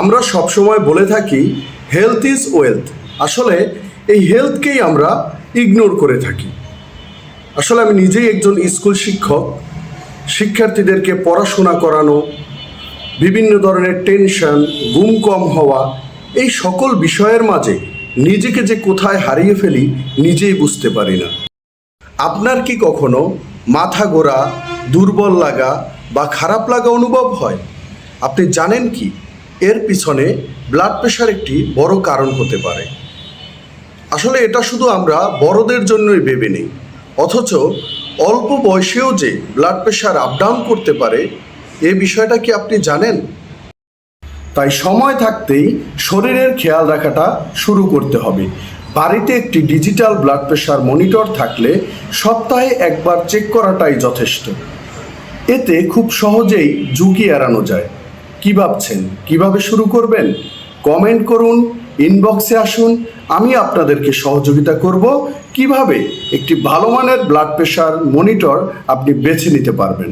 আমরা সবসময় বলে থাকি হেলথ ইজ ওয়েলথ। আসলে এই হেলথকেই আমরা ইগনোর করে থাকি। আসলে আমি নিজেই একজন স্কুল শিক্ষক। শিক্ষার্থীদেরকে পড়াশোনা করানো, বিভিন্ন ধরনের টেনশন, ঘুম কম হওয়া, এই সকল বিষয়ের মাঝে নিজেকে যে কোথায় হারিয়ে ফেলি নিজেই বুঝতে পারি না। আপনার কি কখনো মাথা ঘোরা, দুর্বল লাগা বা খারাপ লাগা অনুভব হয়? আপনি জানেন কি এর পিছনে ব্লাড প্রেশার একটি বড় কারণ হতে পারে। আসলে এটা শুধু আমরা বড়দের জন্যই ভেবে নেই, অথচ অল্প বয়সেও যে ব্লাড প্রেশার আপ ডাউন করতে পারে এই বিষয়টা কি আপনি জানেন? তাই সময় থাকতেই শরীরের খেয়াল রাখাটা শুরু করতে হবে। বাড়িতে একটি ডিজিটাল ব্লাড প্রেশার মনিটর থাকলে সপ্তাহে একবার চেক করাটাই যথেষ্ট। এতে খুব সহজেই ঝুঁকি এড়ানো যায়। কি ভাবছেন, কিভাবে শুরু করবেন? কমেন্ট করুন, ইনবক্সে আসুন, আমি আপনাদেরকে সহযোগিতা করব কিভাবে একটি ভালো মানের ব্লাড প্রেশার মনিটর আপনি বেছে নিতে পারবেন।